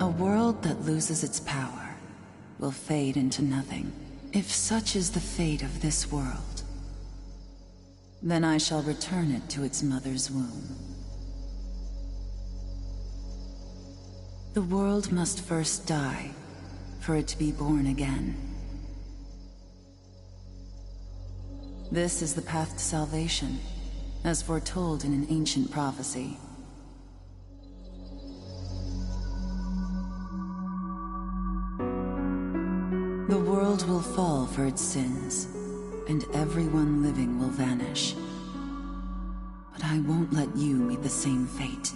A world that loses its power will fade into nothing. If such is the fate of this world, then I shall return it to its mother's womb. The world must first die for it to be born again. This is the path to salvation, as foretold in an ancient prophecy. The world will fall for its sins, and everyone living will vanish. But I won't let you meet the same fate.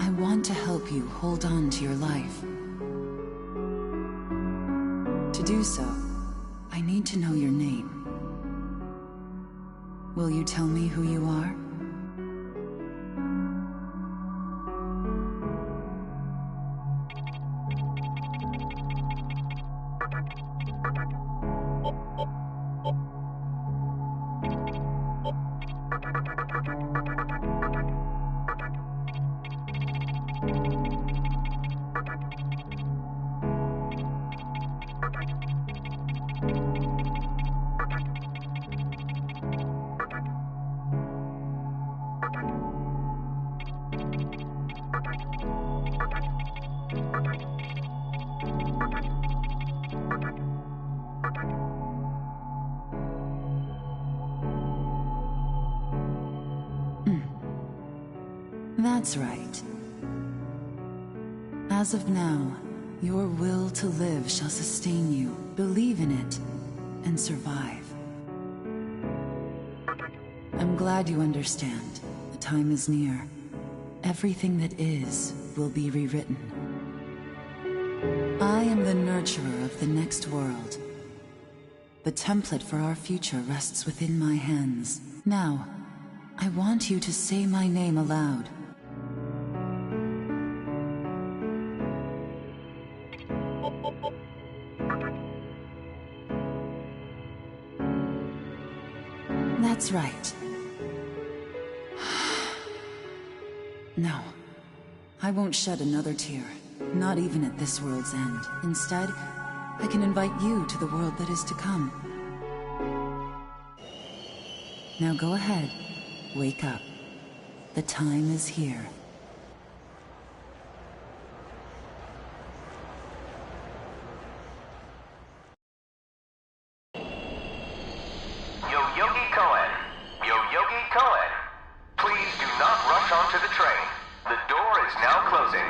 I want to help you hold on to your life. To do so, I need to know your name. Will you tell me who you are? That's right. As of now, your will to live shall sustain you. Believe in it, and survive. I'm glad you understand. The time is near. Everything that is will be rewritten. I am the nurturer of the next world. The template for our future rests within my hands. Now, I want you to say my name aloud. That's right. No, I won't shed another tear, not even at this world's end. Instead, I can invite you to the world that is to come. Now go ahead, wake up. The time is here. Please do not rush onto the train. The door is now closing.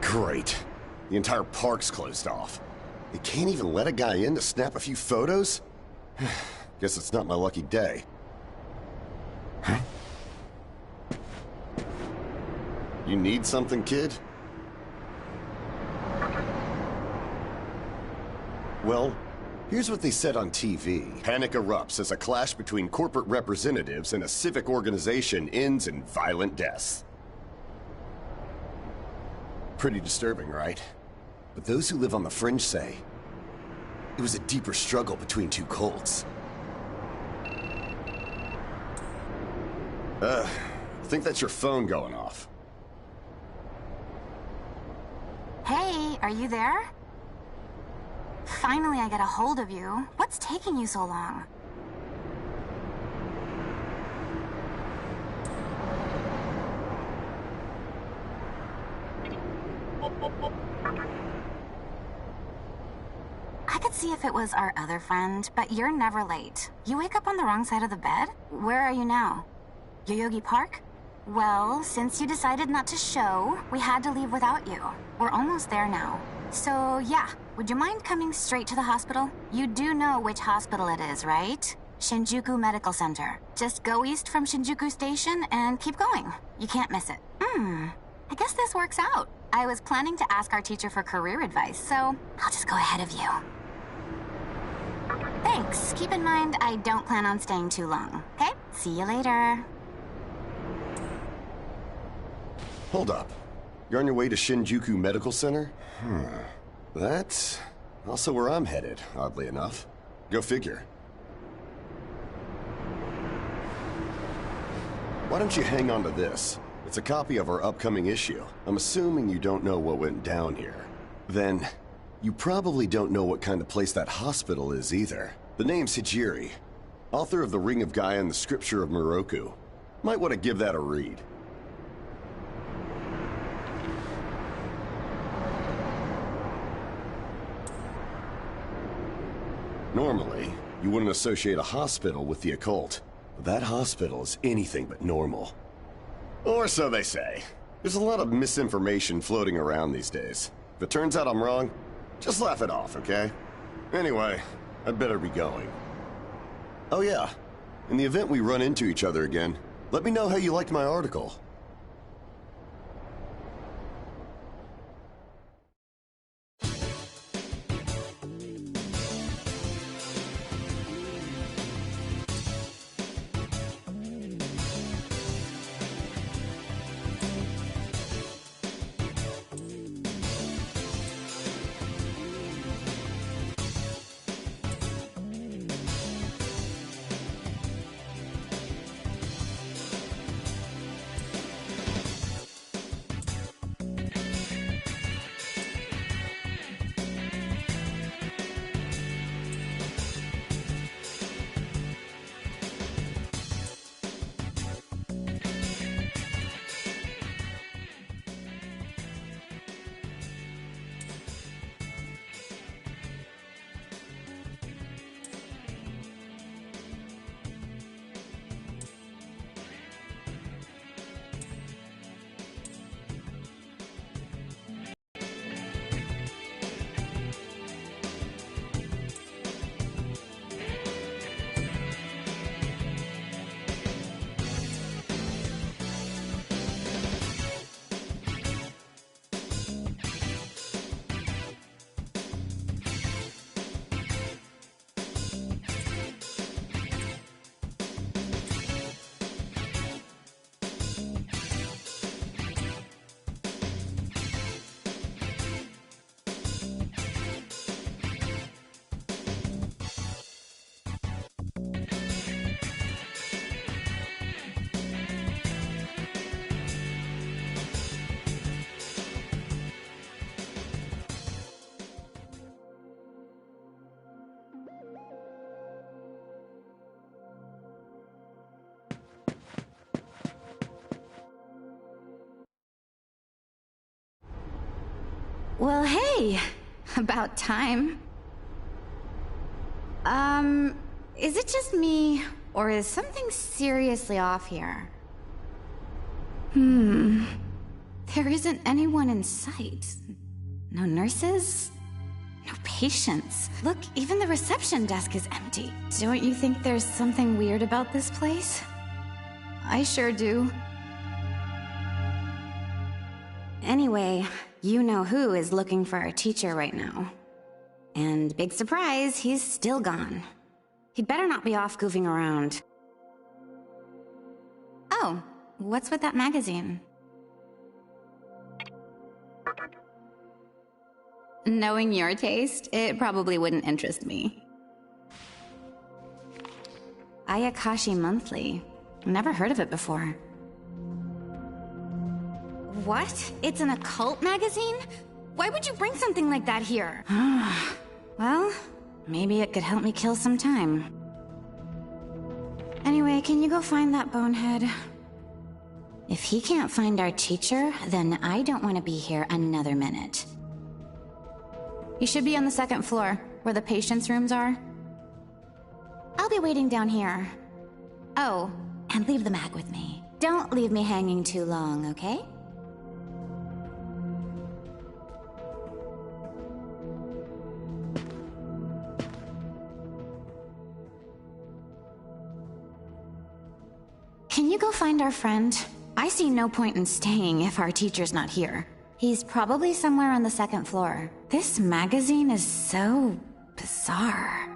Great. The entire park's closed off. They can't even let a guy in to snap a few photos? Guess it's not my lucky day. Huh? You need something, kid? Well, here's what they said on TV. Panic erupts as a clash between corporate representatives and a civic organization ends in violent deaths. Pretty disturbing, right? But those who live on the fringe say it was a deeper struggle between two cults. I think that's your phone going off. Hey, are you there? Finally I get a hold of you. What's taking you so long? I could see if it was our other friend, but you're never late. You wake up on the wrong side of the bed? Where are you now? Yoyogi Park? Well, since you decided not to show, we had to leave without you. We're almost there now. So, yeah, would you mind coming straight to the hospital? You do know which hospital it is, right? Shinjuku Medical Center. Just go east from Shinjuku Station and keep going. You can't miss it. I guess this works out. I was planning to ask our teacher for career advice, so I'll just go ahead of you. Thanks. Keep in mind, I don't plan on staying too long, okay? See you later. Hold up. You're on your way to Shinjuku Medical Center? That's also where I'm headed, oddly enough. Go figure. Why don't you hang on to this? It's a copy of our upcoming issue. I'm assuming you don't know what went down here. Then, you probably don't know what kind of place that hospital is either. The name's Hijiri, author of The Ring of Gaia and the Scripture of Moroku. Might want to give that a read. Normally, you wouldn't associate a hospital with the occult, but that hospital is anything but normal. Or so they say. There's a lot of misinformation floating around these days. If it turns out I'm wrong, just laugh it off, okay? Anyway, I'd better be going. Oh yeah, in the event we run into each other again, let me know how you liked my article. Well, hey, about time. Is it just me, or is something seriously off here? There isn't anyone in sight. No nurses? No patients. Look, even the reception desk is empty. Don't you think there's something weird about this place? I sure do. Anyway, you know who is looking for our teacher right now. And big surprise, he's still gone. He'd better not be off goofing around. Oh, what's with that magazine? Knowing your taste, it probably wouldn't interest me. Ayakashi Monthly. Never heard of it before. What? It's an occult magazine? Why would you bring something like that here? Well, maybe it could help me kill some time. Anyway, can you go find that bonehead? If he can't find our teacher, then I don't want to be here another minute. You should be on the second floor, where the patients' rooms are. I'll be waiting down here. Oh, and leave the mag with me. Don't leave me hanging too long, okay? Can you go find our friend? I see no point in staying if our teacher's not here. He's probably somewhere on the second floor. This magazine is so bizarre.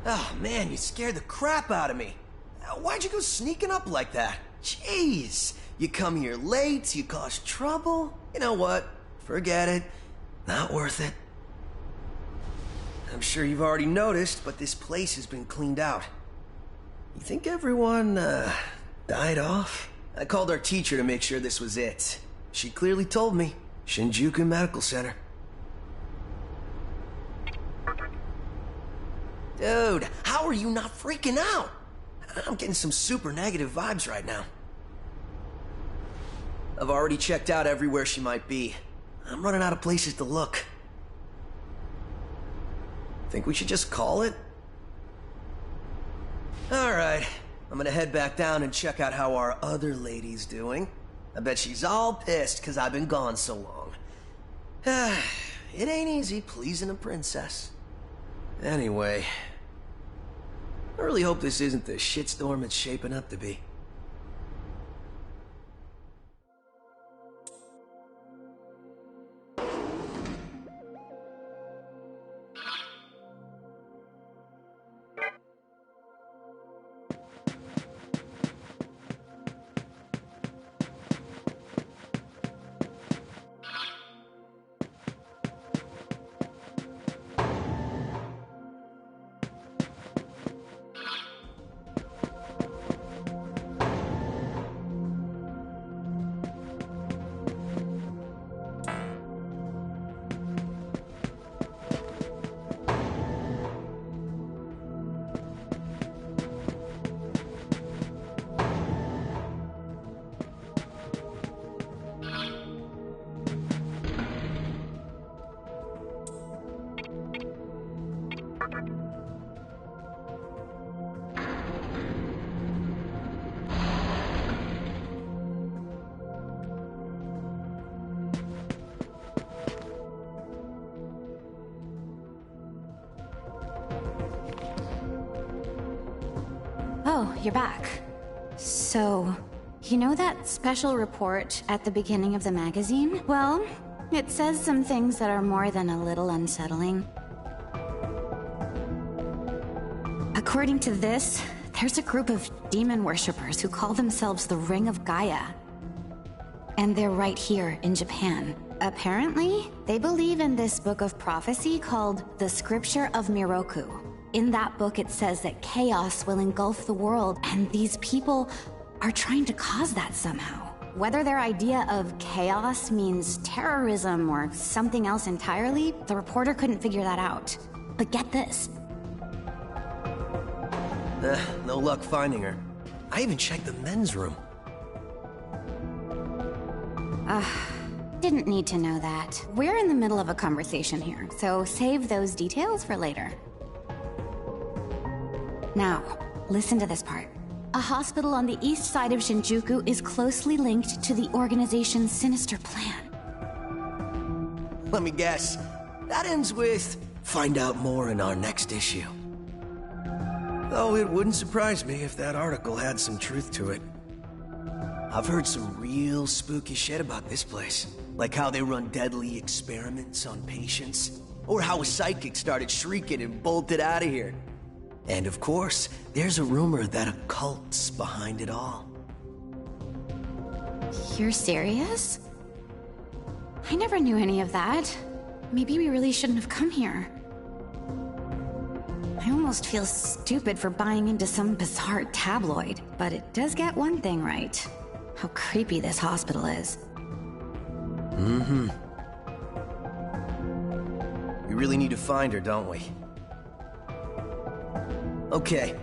Oh man, you scared the crap out of me. Why'd you go sneaking up like that? Jeez, you come here late, you cause trouble. You know what? Forget it. Not worth it. I'm sure you've already noticed, but this place has been cleaned out. You think everyone, died off? I called our teacher to make sure this was it. She clearly told me. Shinjuku Medical Center. Dude, how are you not freaking out? I'm getting some super negative vibes right now. I've already checked out everywhere she might be. I'm running out of places to look. Think we should just call it? Alright, I'm gonna head back down and check out how our other lady's doing. I bet she's all pissed because I've been gone so long. It ain't easy pleasing a princess. Anyway, I really hope this isn't the shitstorm it's shaping up to be. you're back. So, you know that special report at the beginning of the magazine? Well, it says some things that are more than a little unsettling. According to this, there's a group of demon worshippers who call themselves the Ring of Gaia. And they're right here in Japan. Apparently, they believe in this book of prophecy called the Scripture of Miroku. In that book, it says that chaos will engulf the world, and these people are trying to cause that somehow. Whether their idea of chaos means terrorism or something else entirely, the reporter couldn't figure that out. But get this. No luck finding her. I even checked the men's room. Didn't need to know that. We're in the middle of a conversation here, so save those details for later. Now, listen to this part. A hospital on the east side of Shinjuku is closely linked to the organization's sinister plan. Let me guess. That ends with, find out more in our next issue. Though it wouldn't surprise me if that article had some truth to it. I've heard some real spooky shit about this place. Like how they run deadly experiments on patients. Or how a psychic started shrieking and bolted out of here. And of course, there's a rumor that a cult's behind it all. You're serious? I never knew any of that. Maybe we really shouldn't have come here. I almost feel stupid for buying into some bizarre tabloid, but it does get one thing right. How creepy this hospital is. Mm-hmm. We really need to find her, don't we? Okay,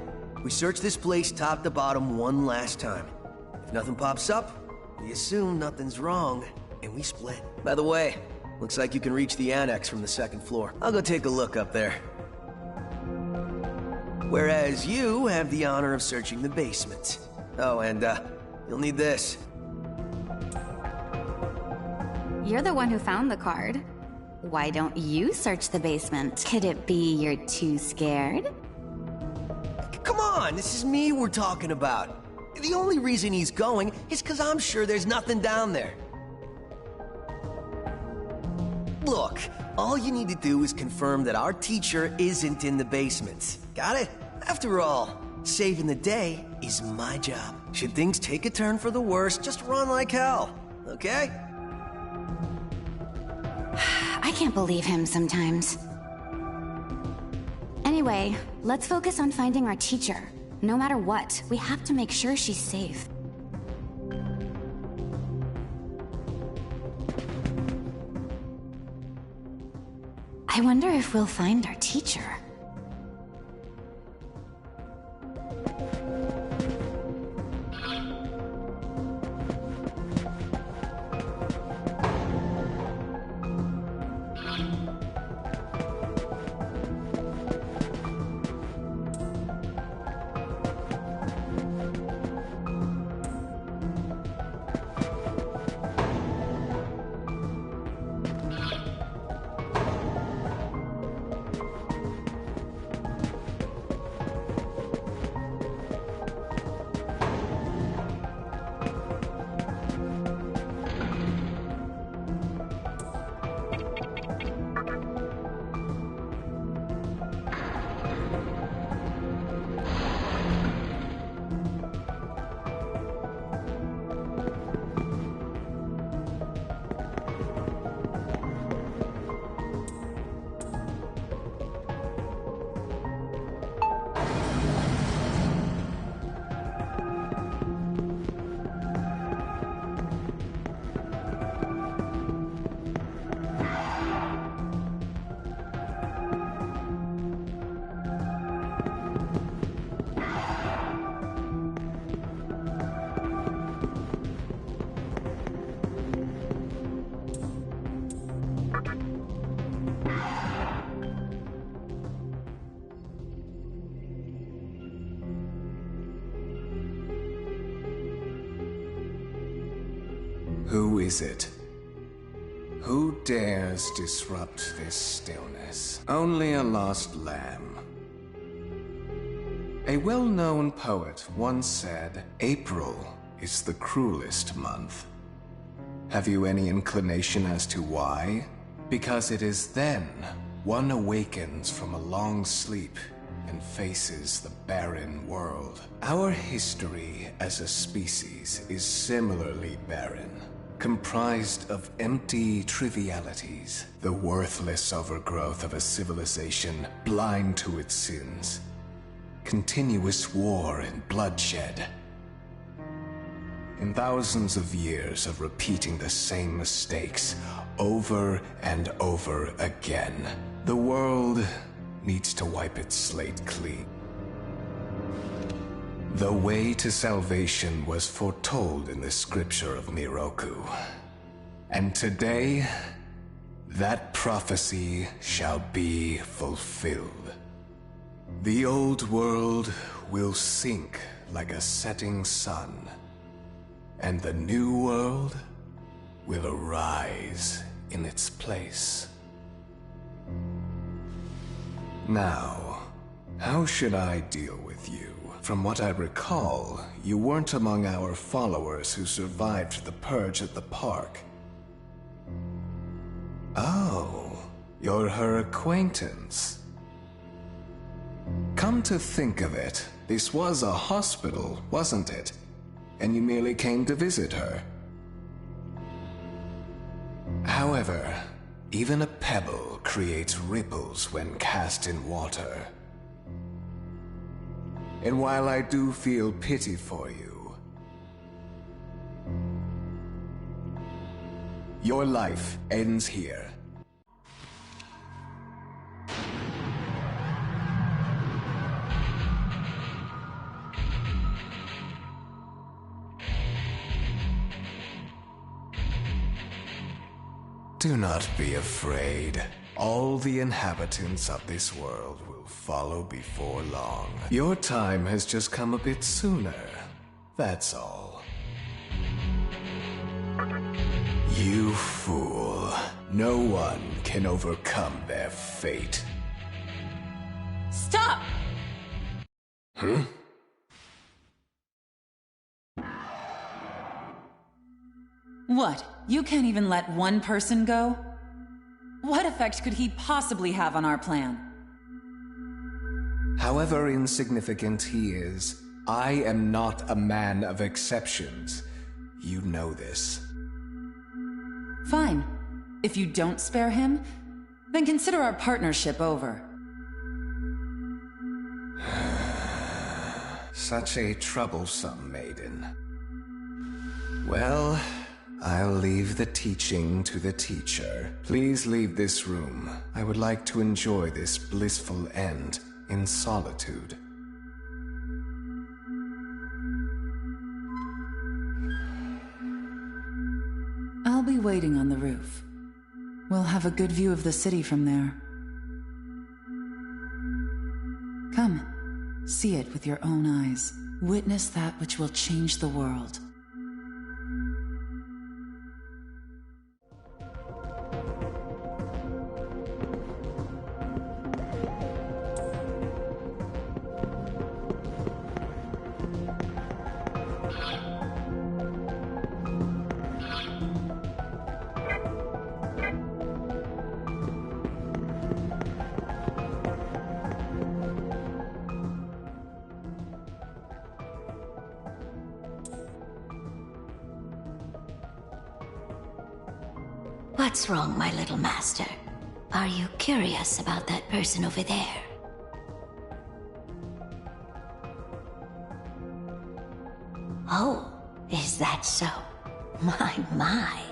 we search this place top to bottom one last time. If nothing pops up, we assume nothing's wrong, and we split. By the way, looks like you can reach the annex from the second floor. I'll go take a look up there. Whereas you have the honor of searching the basement. Oh, and, you'll need this. You're the one who found the card. Why don't you search the basement? Could it be you're too scared? Come on, this is me we're talking about. The only reason he's going is because I'm sure there's nothing down there. Look, all you need to do is confirm that our teacher isn't in the basement. Got it? After all, saving the day is my job. Should things take a turn for the worse, just run like hell, okay? I can't believe him sometimes. Anyway, let's focus on finding our teacher. No matter what, we have to make sure she's safe. I wonder if we'll find our teacher. Who is it? Who dares disrupt this stillness? Only a lost lamb. A well-known poet once said, April is the cruelest month. Have you any inclination as to why? Because it is then one awakens from a long sleep and faces the barren world. Our history as a species is similarly barren, comprised of empty trivialities, the worthless overgrowth of a civilization blind to its sins, continuous war and bloodshed. In thousands of years of repeating the same mistakes over and over again, the world needs to wipe its slate clean. The way to salvation was foretold in the scripture of Miroku. And today, that prophecy shall be fulfilled. The old world will sink like a setting sun, and the new world will arise in its place. Now, how should I deal with you? From what I recall, you weren't among our followers who survived the purge at the park. Oh, you're her acquaintance. Come to think of it, this was a hospital, wasn't it? And you merely came to visit her. However, even a pebble creates ripples when cast in water. And while I do feel pity for you, your life ends here. Do not be afraid. All the inhabitants of this world will follow before long. Your time has just come a bit sooner. That's all. You fool. No one can overcome their fate. Stop! Huh? What? You can't even let one person go? What effect could he possibly have on our plan? However insignificant he is, I am not a man of exceptions. You know this. Fine. If you don't spare him, then consider our partnership over. Such a troublesome maiden. Well, I'll leave the teaching to the teacher. Please leave this room. I would like to enjoy this blissful end in solitude. I'll be waiting on the roof. We'll have a good view of the city from there. Come, see it with your own eyes. Witness that which will change the world. What's wrong, my little master? Are you curious about that person over there? Oh, is that so? My.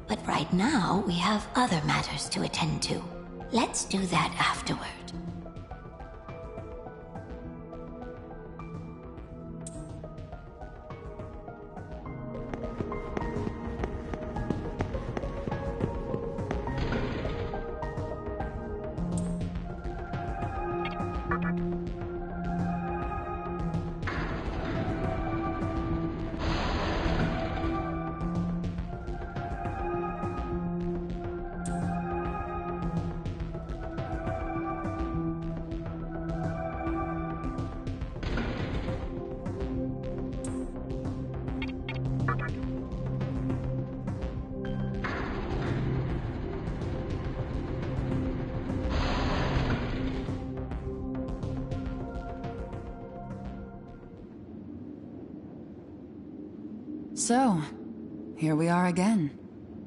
But right now, we have other matters to attend to. Let's do that afterward. So, here we are again.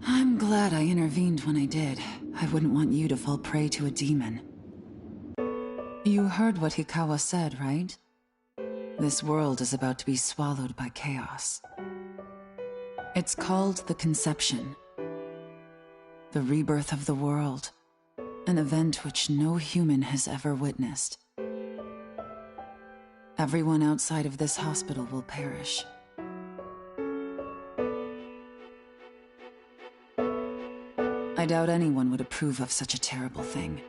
I'm glad I intervened when I did. I wouldn't want you to fall prey to a demon. You heard what Hikawa said, right? This world is about to be swallowed by chaos. It's called the Conception. The rebirth of the world. An event which no human has ever witnessed. Everyone outside of this hospital will perish. I doubt anyone would approve of such a terrible thing.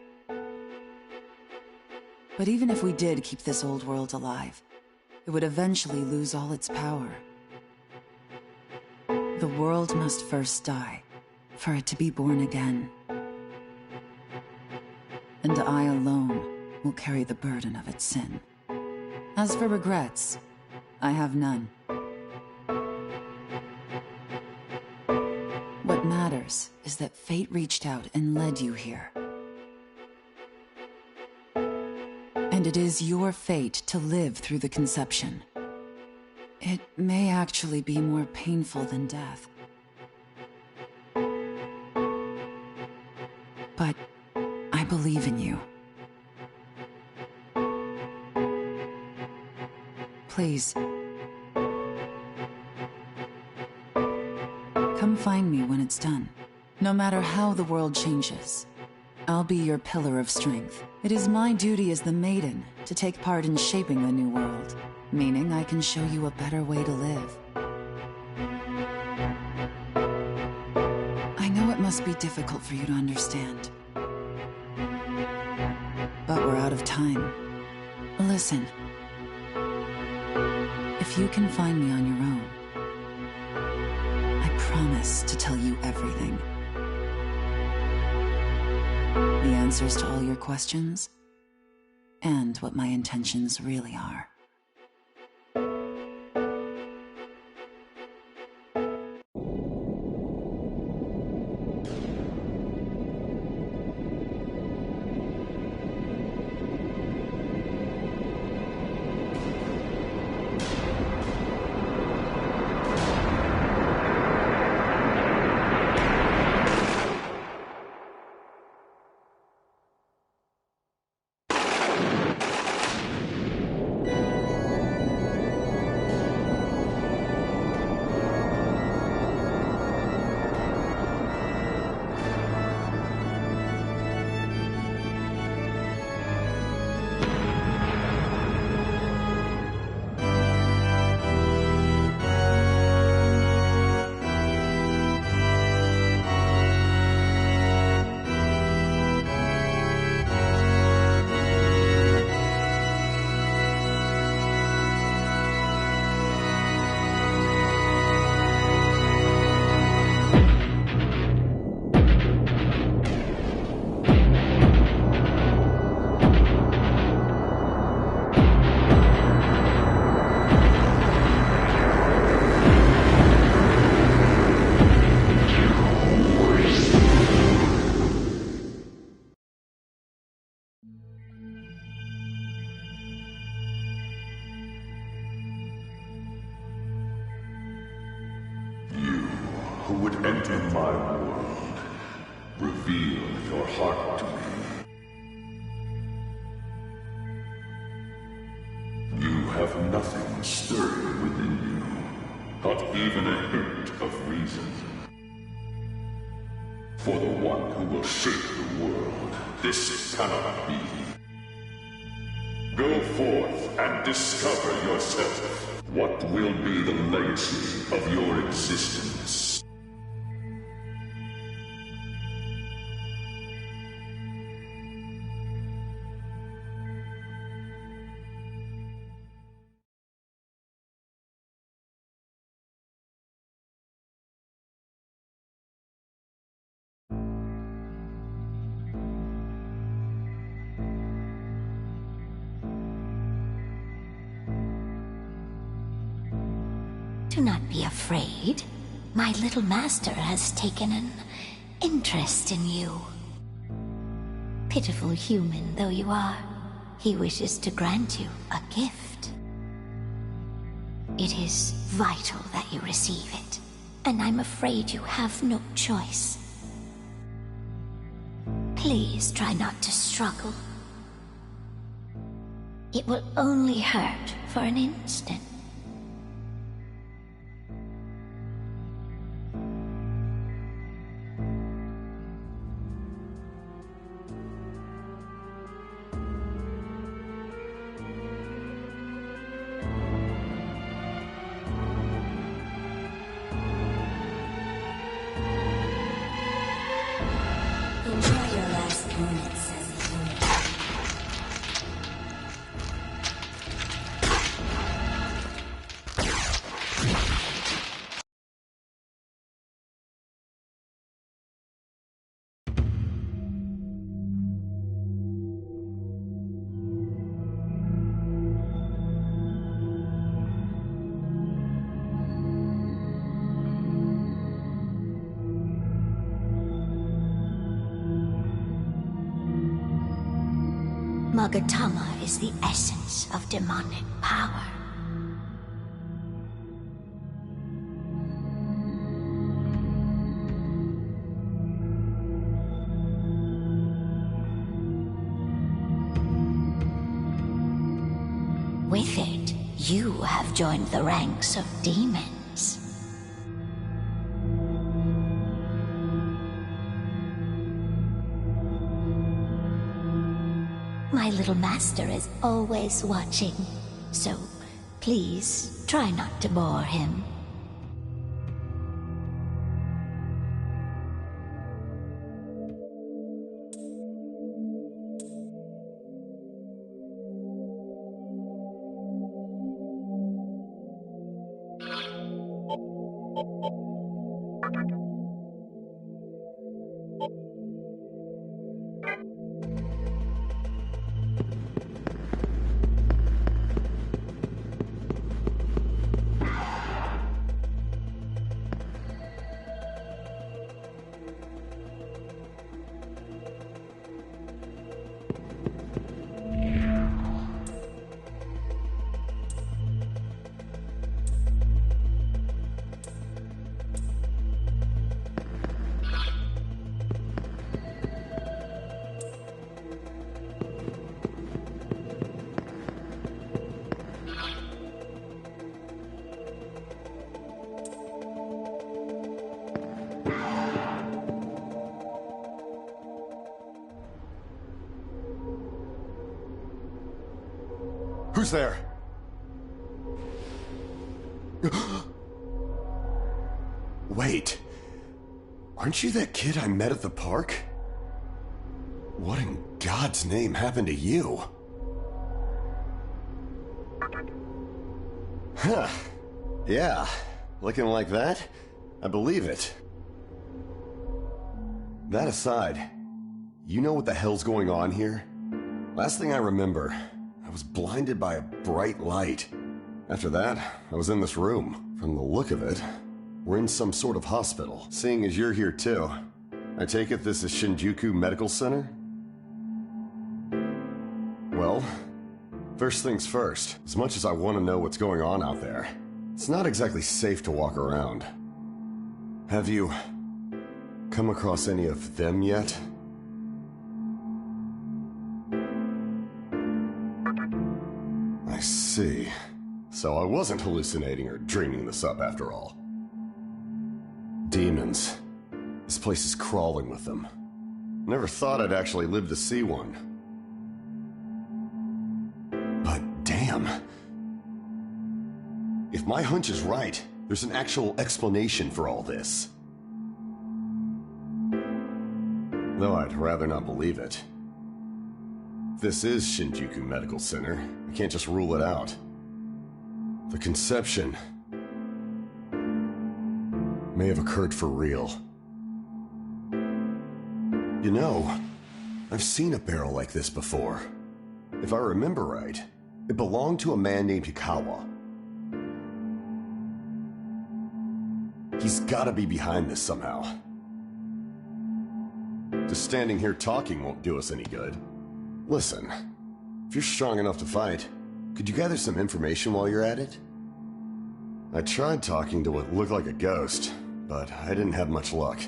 But even if we did keep this old world alive, it would eventually lose all its power. The world must first die, for it to be born again. And I alone will carry the burden of its sin. As for regrets, I have none. What matters is that fate reached out and led you here. And it is your fate to live through the Conception. It may actually be more painful than death. But I believe in you. Please. Come find me when it's done. No matter how the world changes, I'll be your pillar of strength. It is my duty as the Maiden to take part in shaping the new world, meaning I can show you a better way to live. I know it must be difficult for you to understand, but we're out of time. Listen, if you can find me on your own, I promise to tell you everything. The answers to all your questions, and what my intentions really are. Who would enter my world, reveal your heart to me. You have nothing stirring within you, not even a hint of reason. For the one who will shape the world, this cannot be. Go forth and discover yourself. What will be the legacy of your existence? Do not be afraid. My little master has taken an interest in you. Pitiful human though you are, he wishes to grant you a gift. It is vital that you receive it, and I'm afraid you have no choice. Please try not to struggle. It will only hurt for an instant. Enjoy your last moments as a human. Magatama is the essence of demonic power. With it, you have joined the ranks of demons. My little master is always watching, so please try not to bore him. Who's there? Wait. Aren't you that kid I met at the park? What in God's name happened to you? Huh. Yeah. Looking like that? I believe it. That aside, you know what the hell's going on here? Last thing I remember, I was blinded by a bright light. After that, I was in this room. From the look of it, we're in some sort of hospital. Seeing as you're here too, I take it this is Shinjuku Medical Center? Well, first things first, as much as I want to know what's going on out there, it's not exactly safe to walk around. Have you come across any of them yet? I see. So I wasn't hallucinating or dreaming this up after all. Demons. This place is crawling with them. Never thought I'd actually live to see one. But damn. If my hunch is right, there's an actual explanation for all this. Though I'd rather not believe it. If this is Shinjuku Medical Center, I can't just rule it out. The conception may have occurred for real. You know, I've seen a barrel like this before. If I remember right, it belonged to a man named Hikawa. He's gotta be behind this somehow. Just standing here talking won't do us any good. Listen, if you're strong enough to fight, could you gather some information while you're at it? I tried talking to what looked like a ghost, but I didn't have much luck.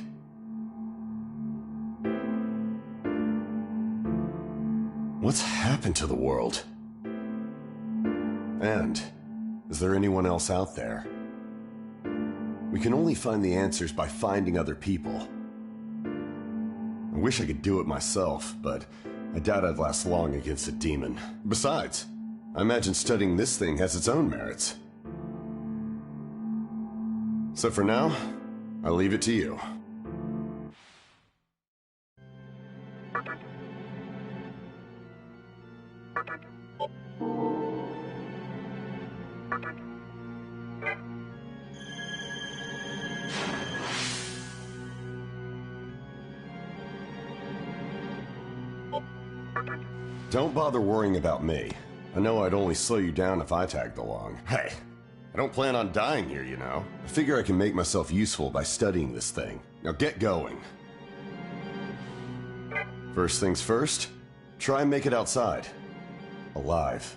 What's happened to the world? And is there anyone else out there? We can only find the answers by finding other people. I wish I could do it myself, but I doubt I'd last long against a demon. Besides, I imagine studying this thing has its own merits. So for now, I'll leave it to you. Don't bother worrying about me. I know I'd only slow you down if I tagged along. Hey, I don't plan on dying here, you know. I figure I can make myself useful by studying this thing. Now get going. First things first, try and make it outside. Alive.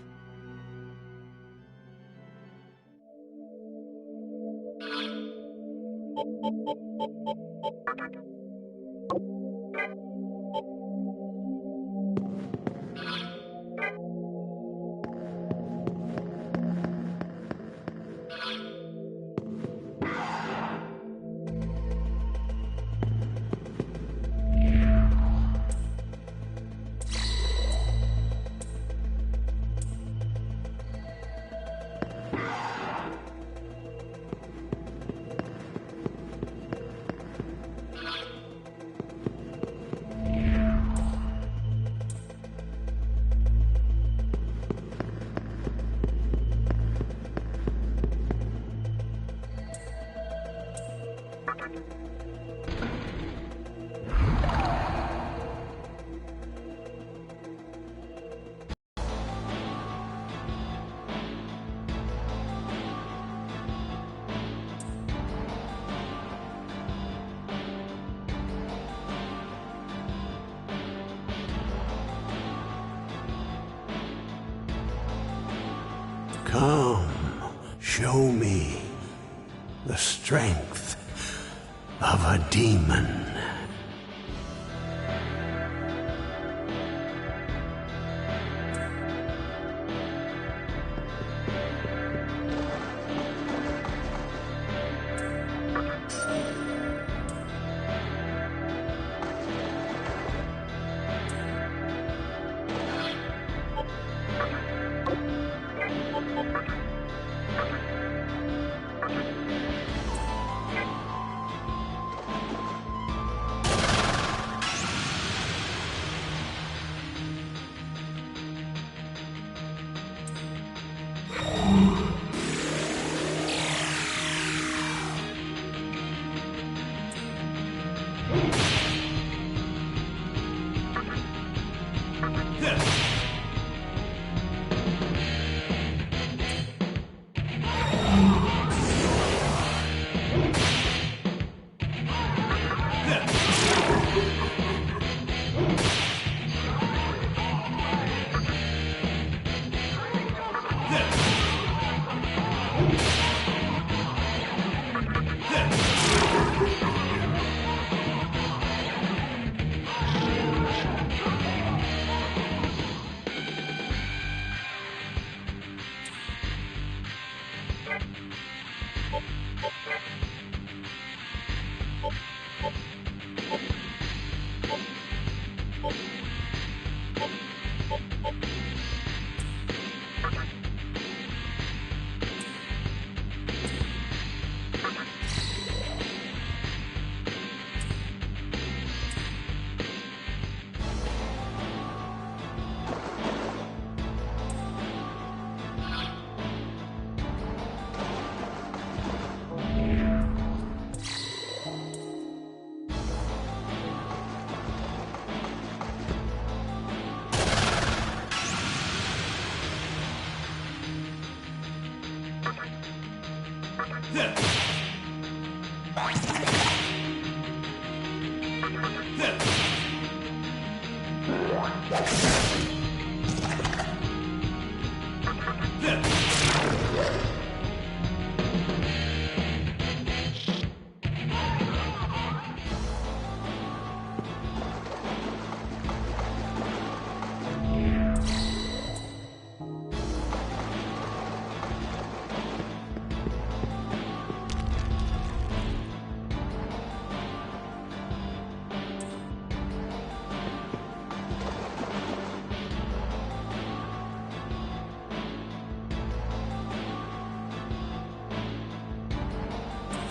Come, show me the strength of a demon.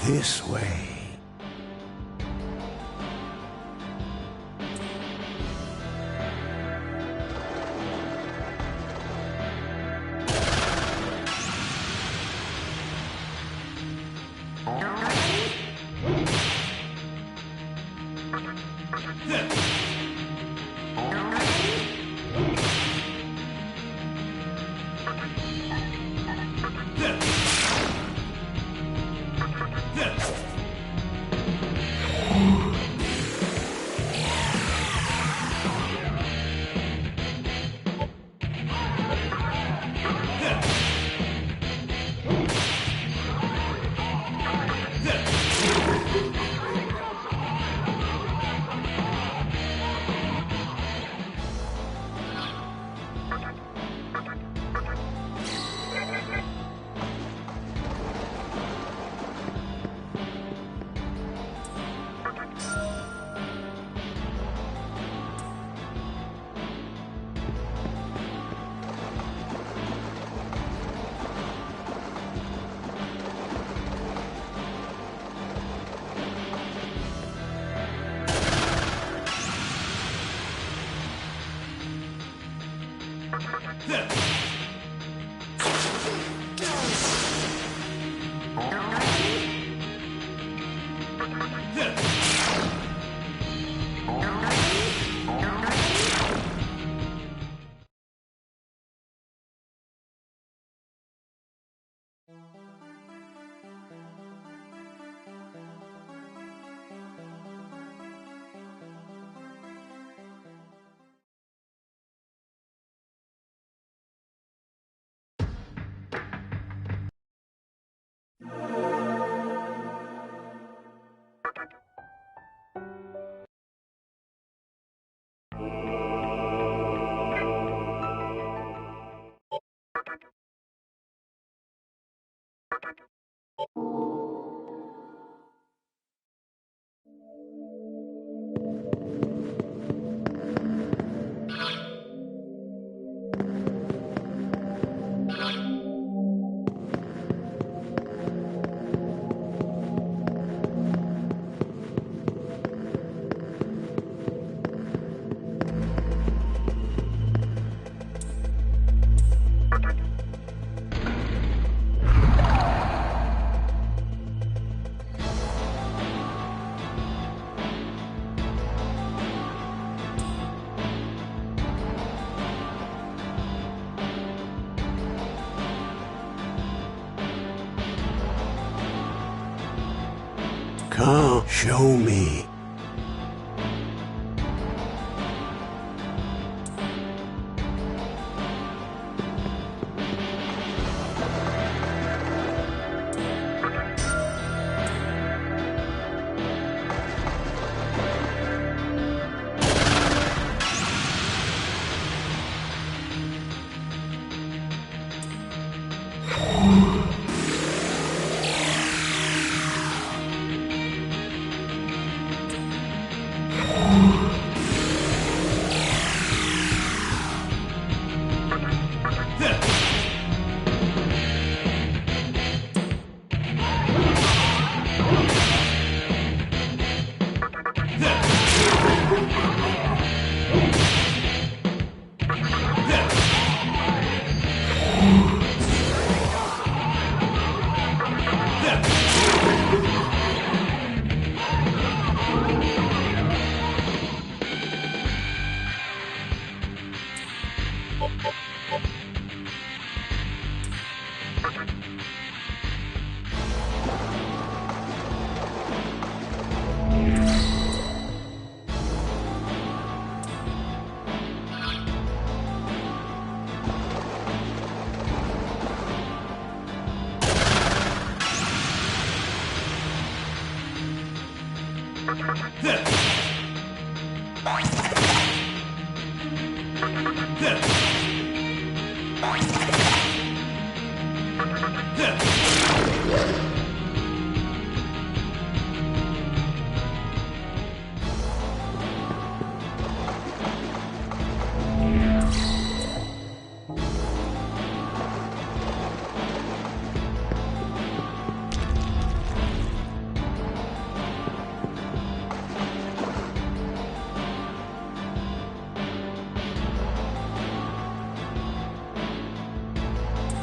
This way. Come, show me.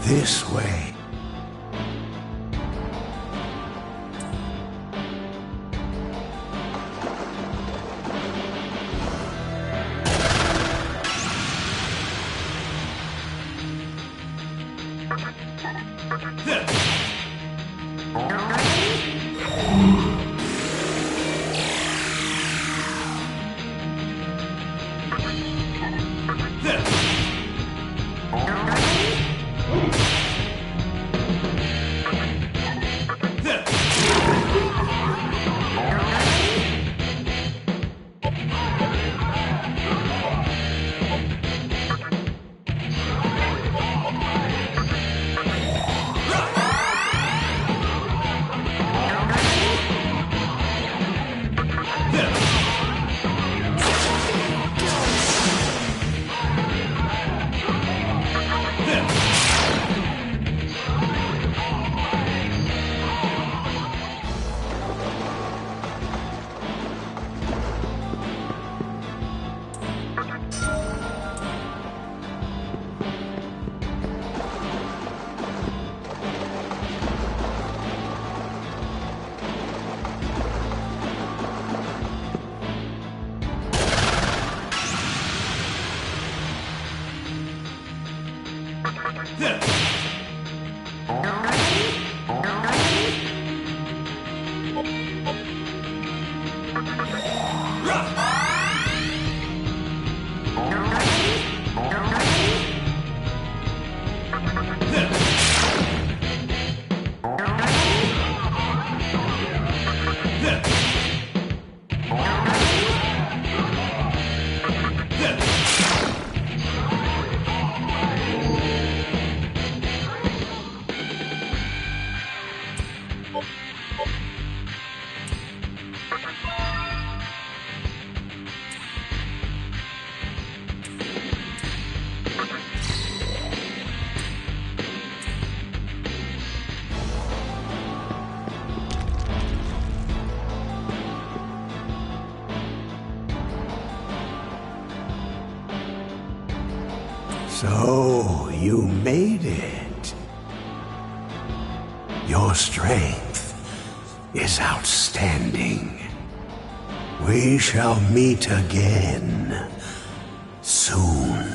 This way. So, you made it. Your strength is outstanding. We shall meet again soon.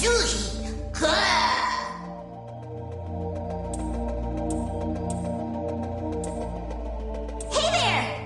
sushi. Hey there!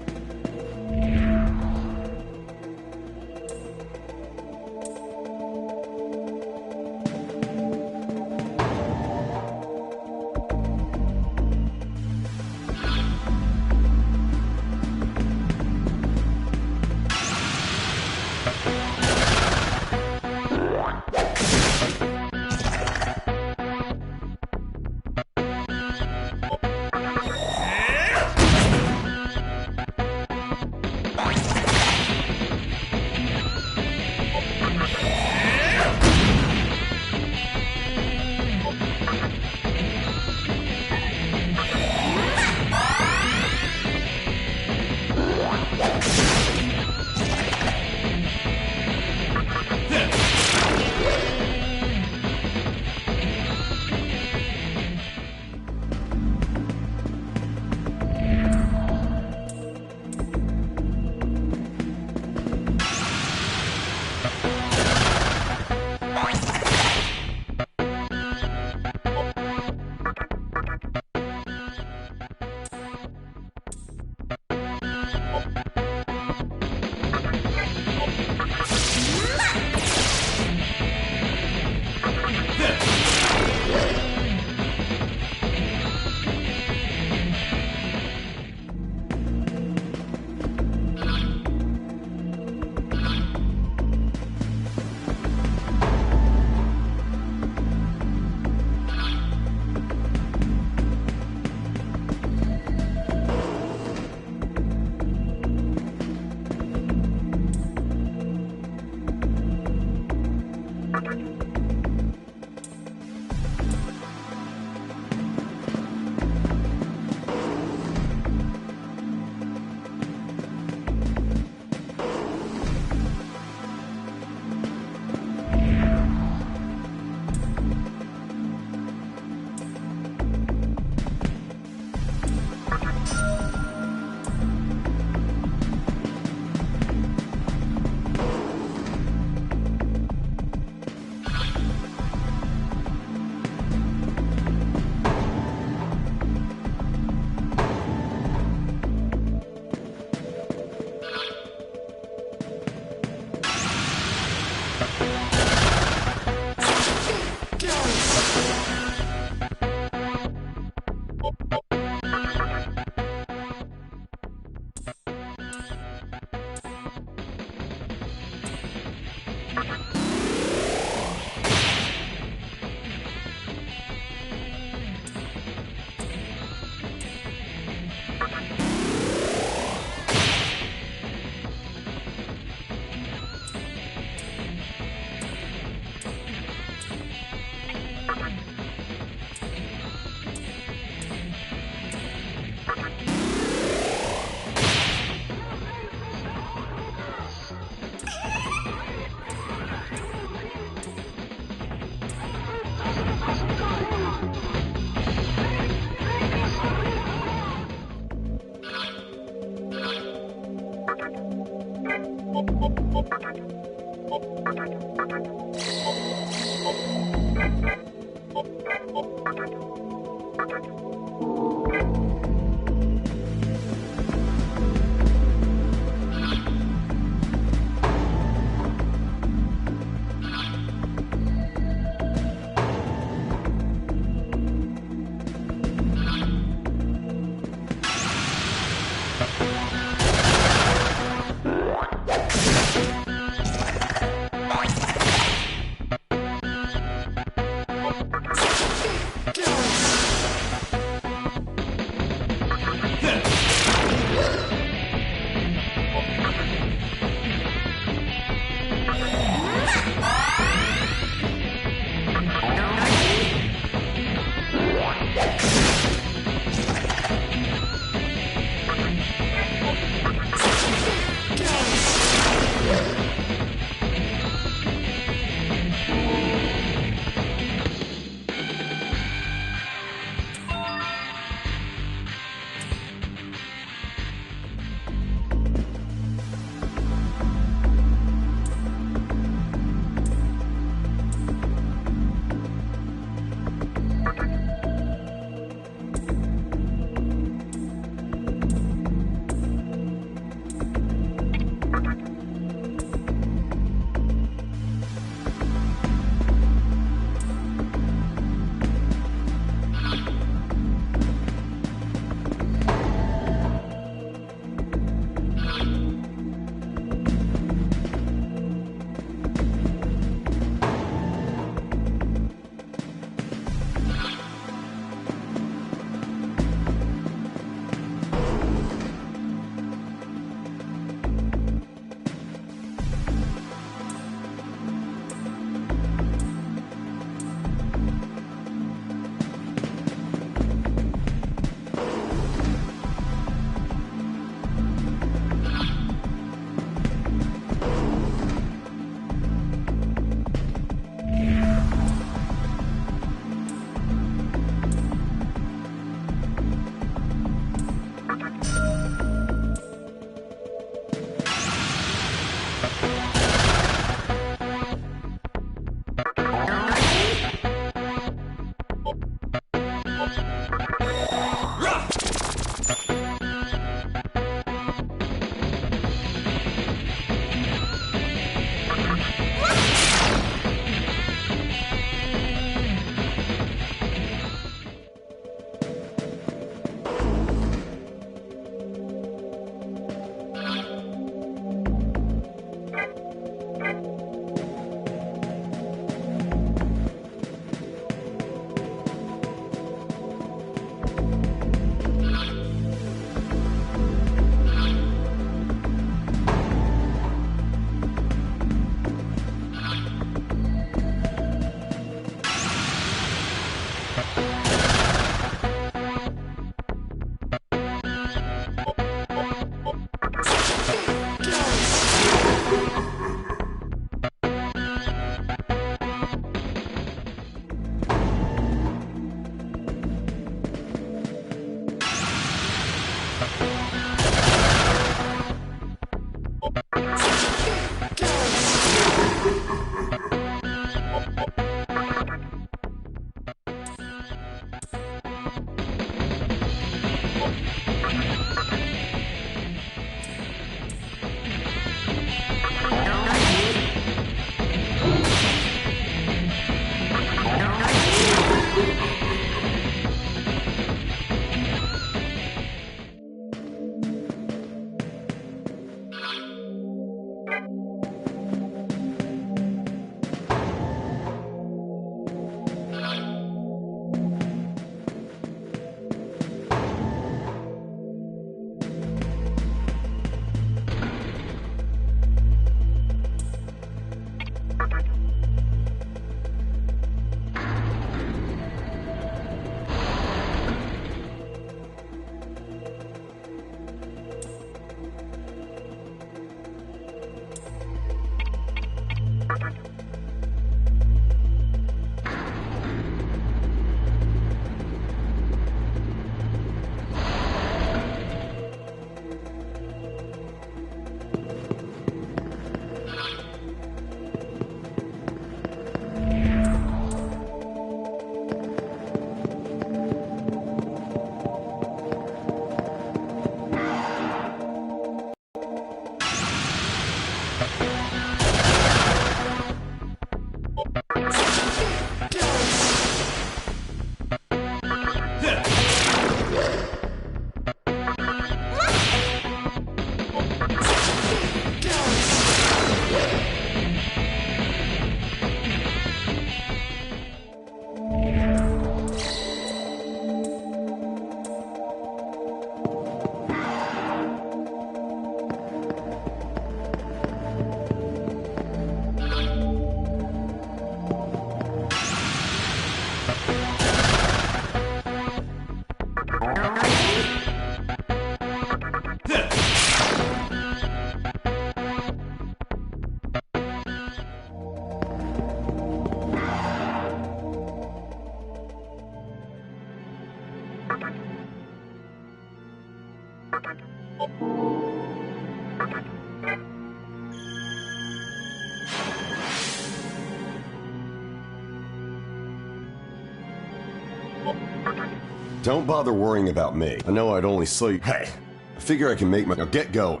Don't bother worrying about me. I know I'd only slow you. Hey, I figure I can make my... Now get going.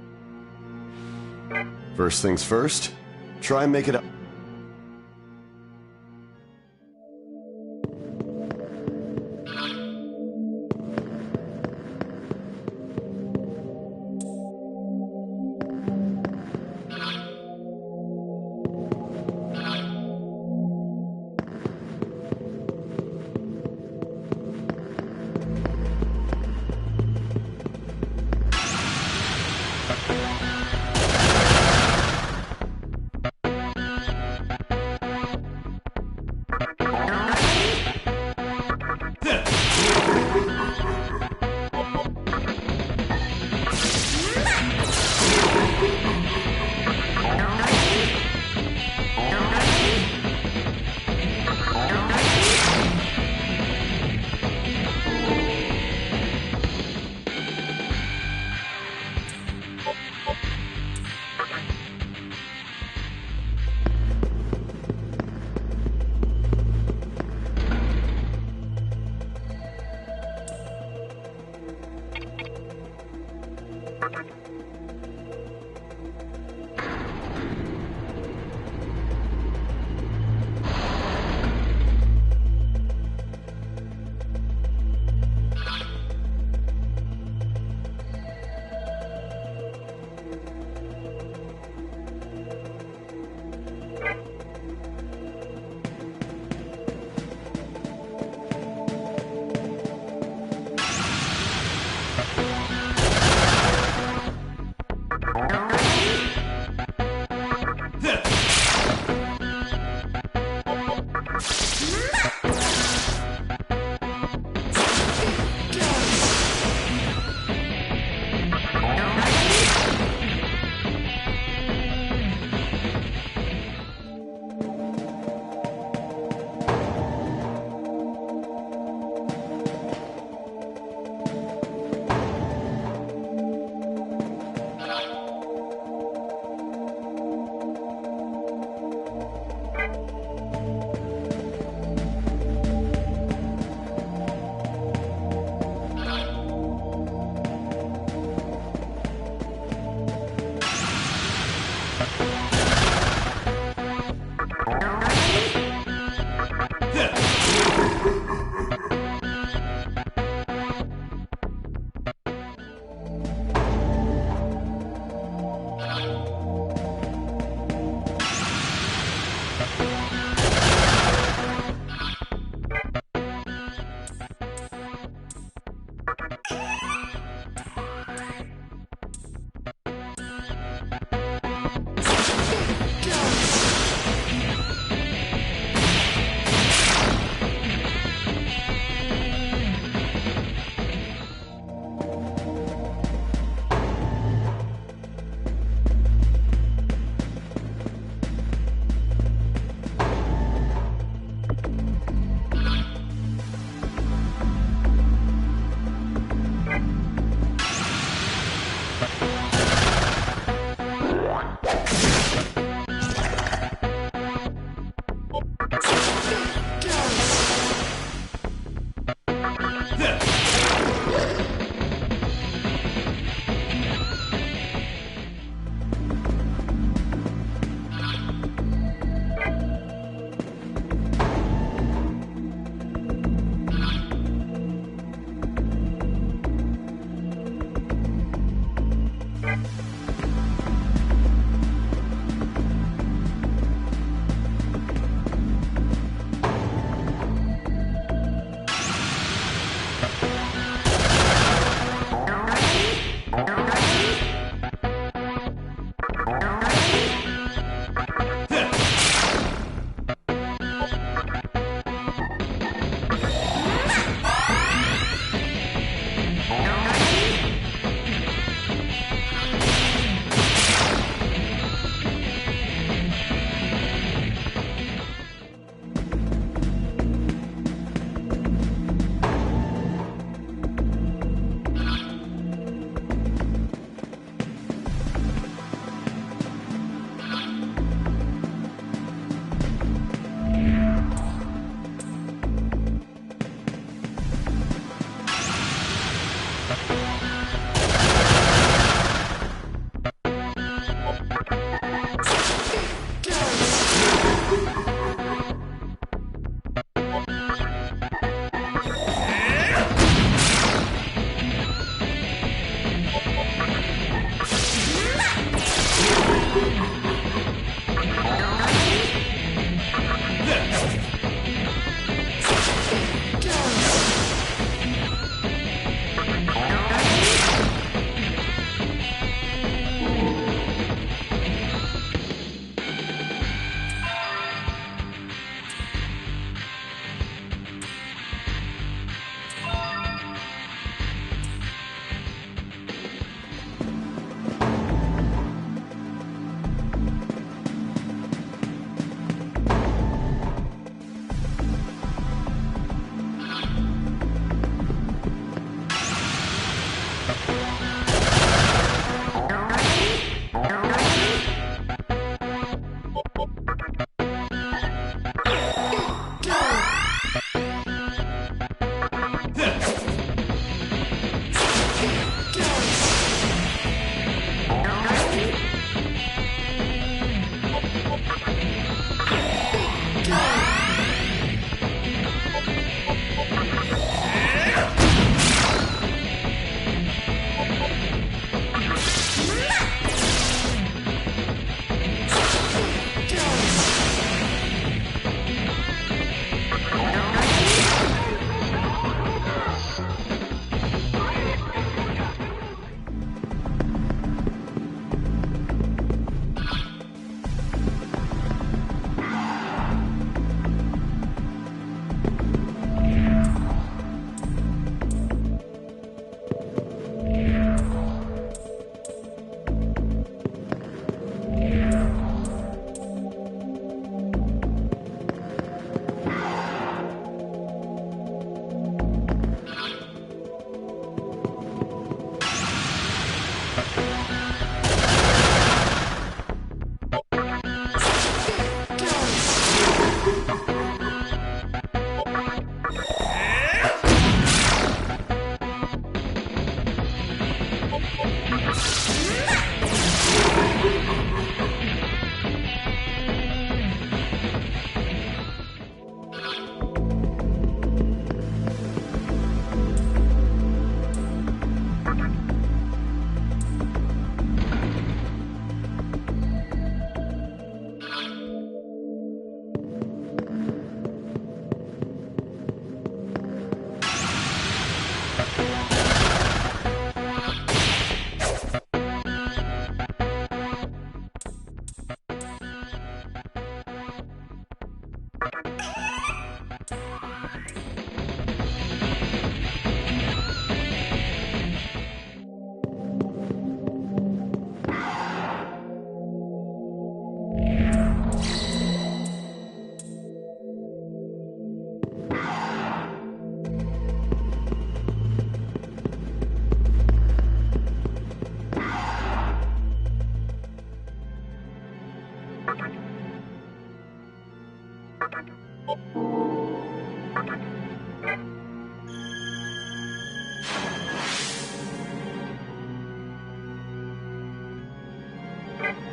First things first, try and make it up.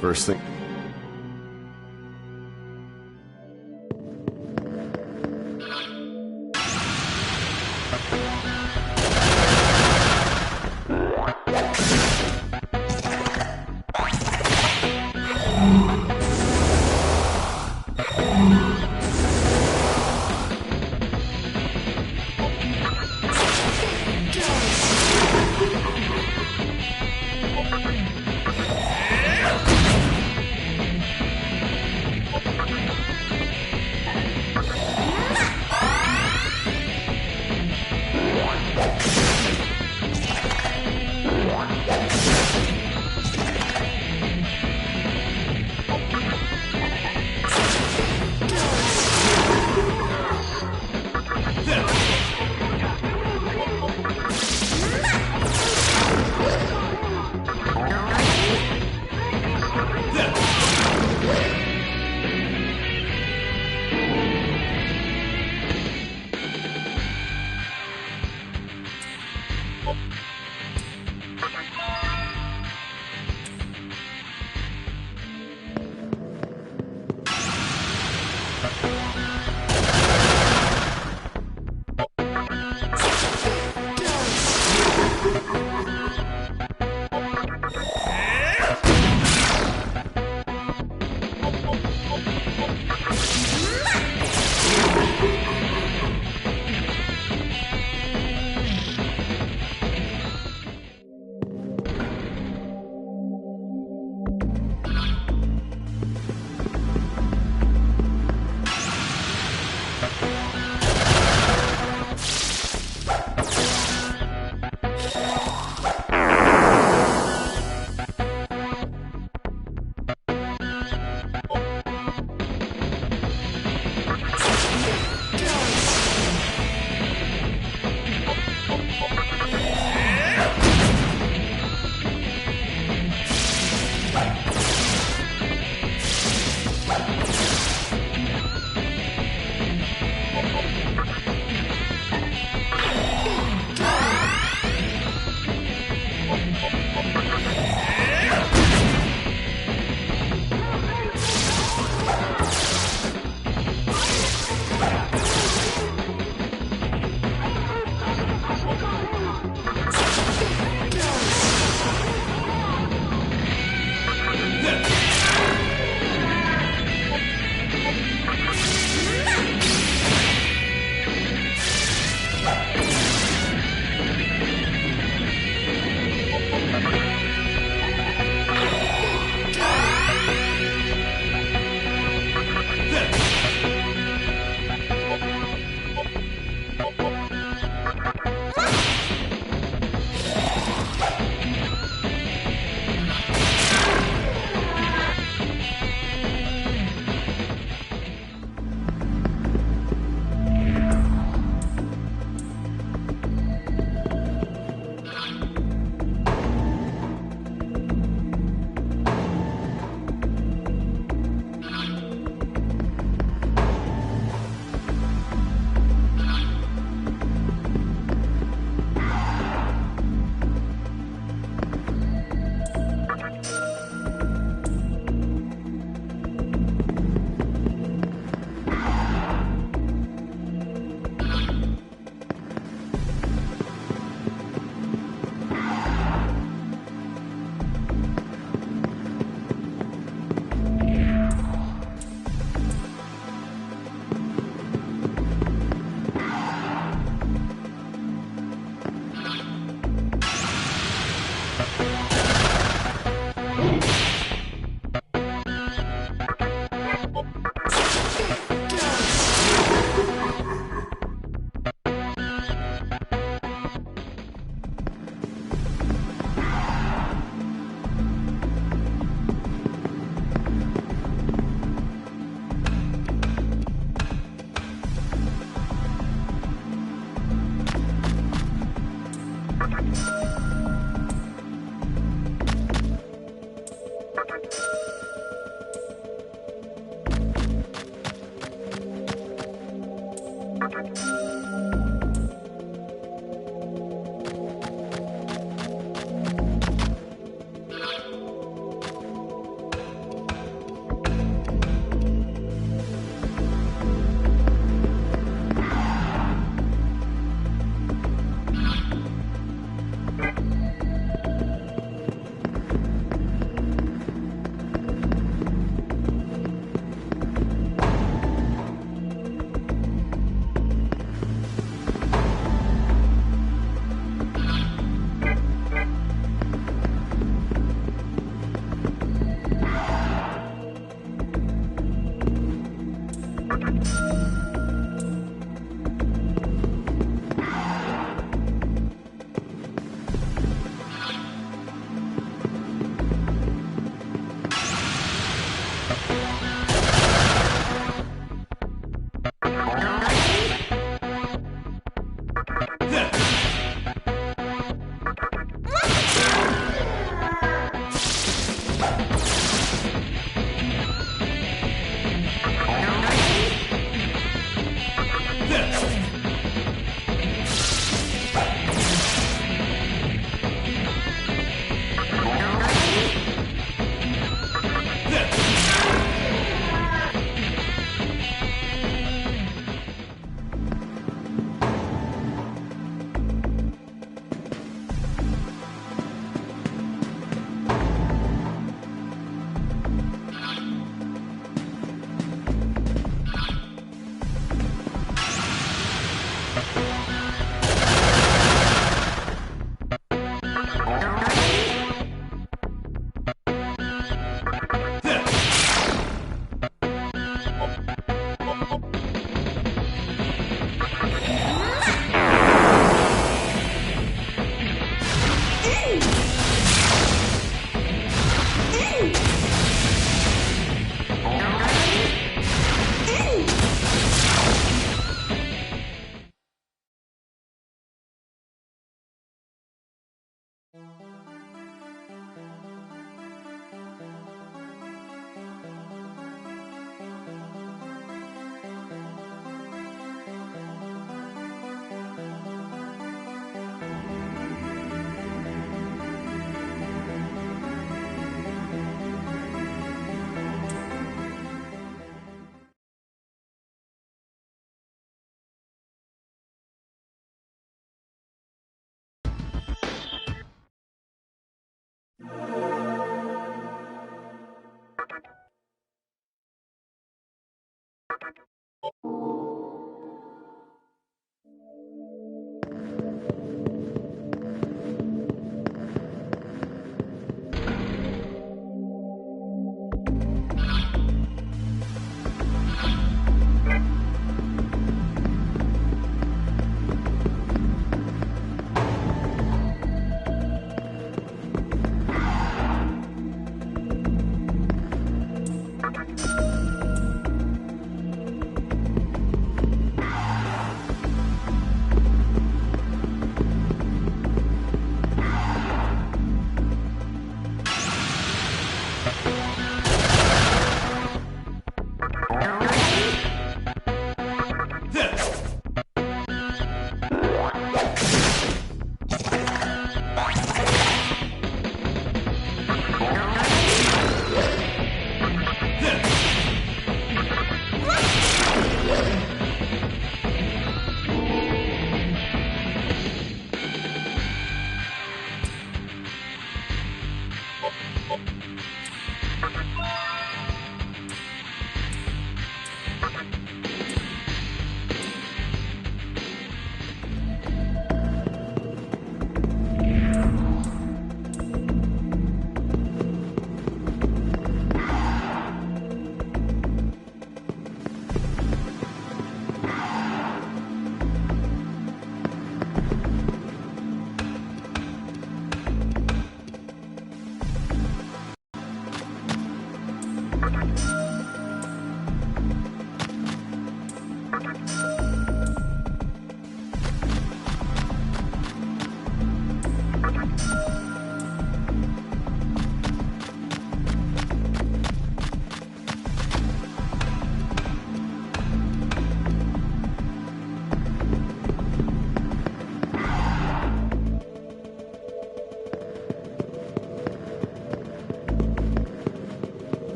First thing.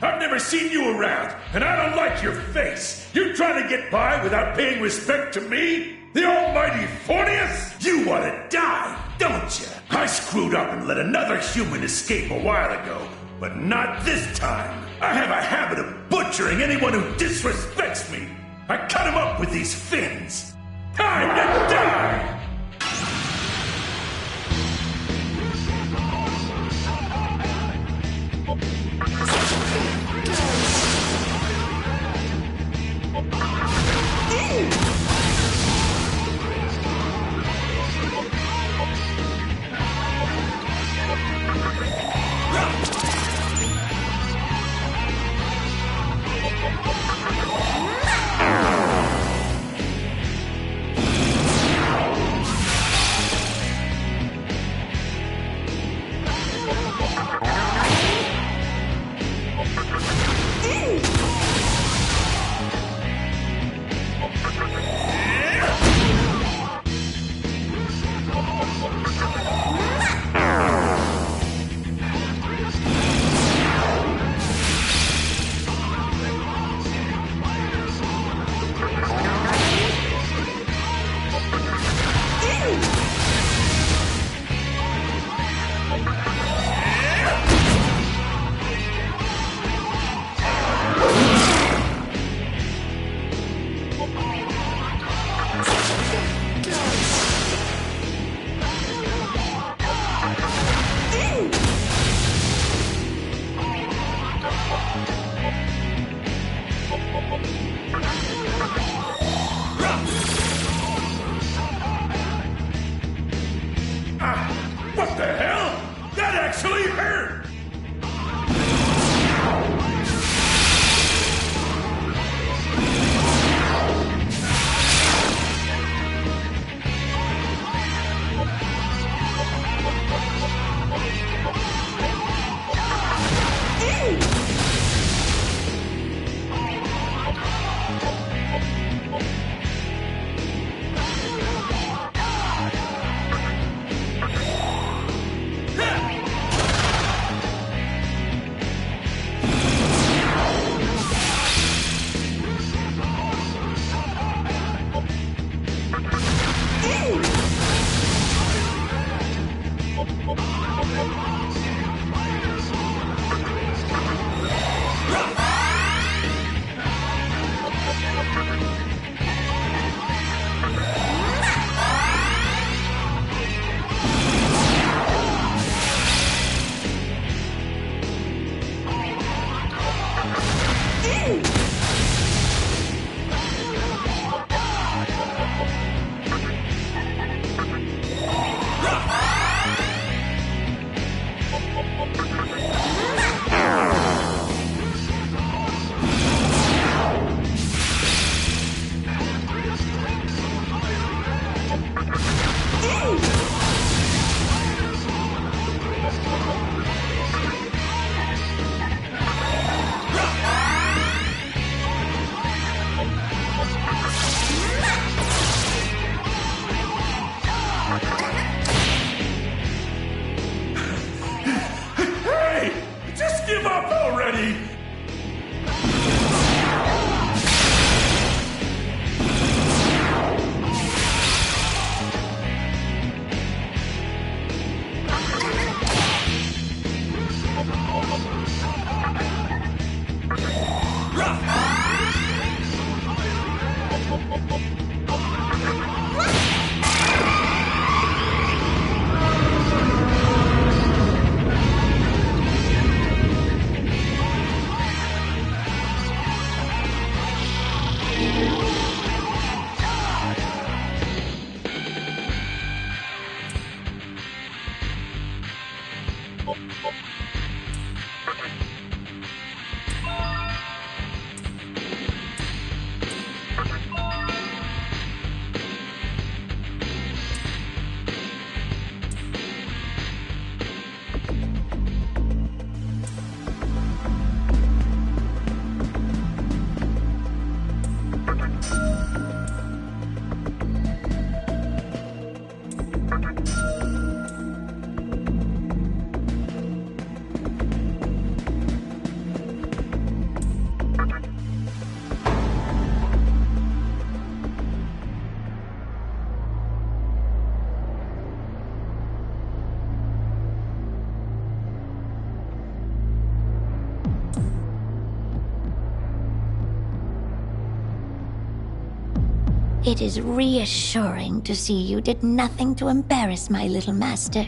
I've never seen you around, and I don't like your face. You trying to get by without paying respect to me? The almighty Fornius? You want to die, don't you? I screwed up and let another human escape a while ago, but not this time. I have a habit of butchering anyone who disrespects me. I cut him up with these fins. Time to die! What the hell? That actually hurt! Give up already! It is reassuring to see you did nothing to embarrass my little master.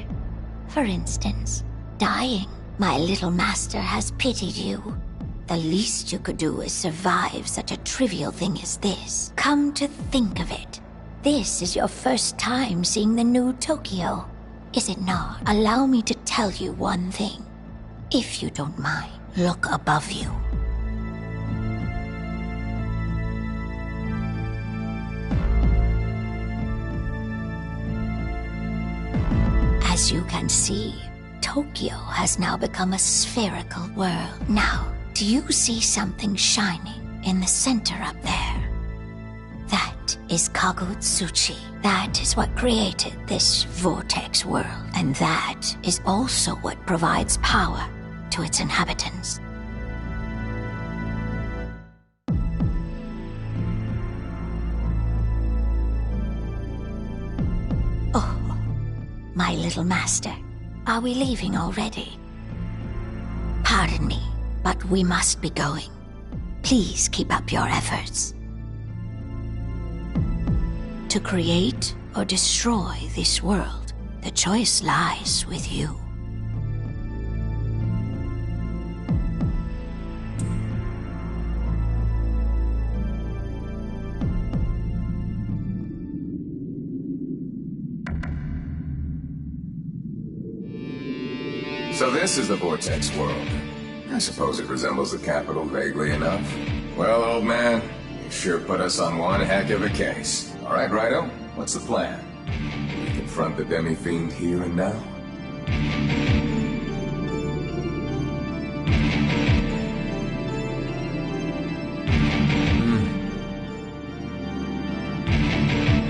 For instance, dying. My little master has pitied you. The least you could do is survive such a trivial thing as this. Come to think of it, this is your first time seeing the new Tokyo. Is it not? Allow me to tell you one thing. If you don't mind, look above you. As you can see, Tokyo has now become a spherical world. Now, do you see something shining in the center up there? That is Kagutsuchi. That is what created this vortex world. And that is also what provides power to its inhabitants. Oh, my little master. Are we leaving already? Pardon me, but we must be going. Please keep up your efforts. To create or destroy this world, the choice lies with you. So this is the Vortex world. I suppose it resembles the capital vaguely enough. Well, old man, you sure put us on one heck of a case. All right, Rido, what's the plan? We confront the demi-fiend here and now?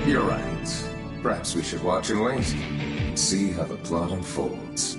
You're right. Perhaps we should watch and wait and see how the plot unfolds.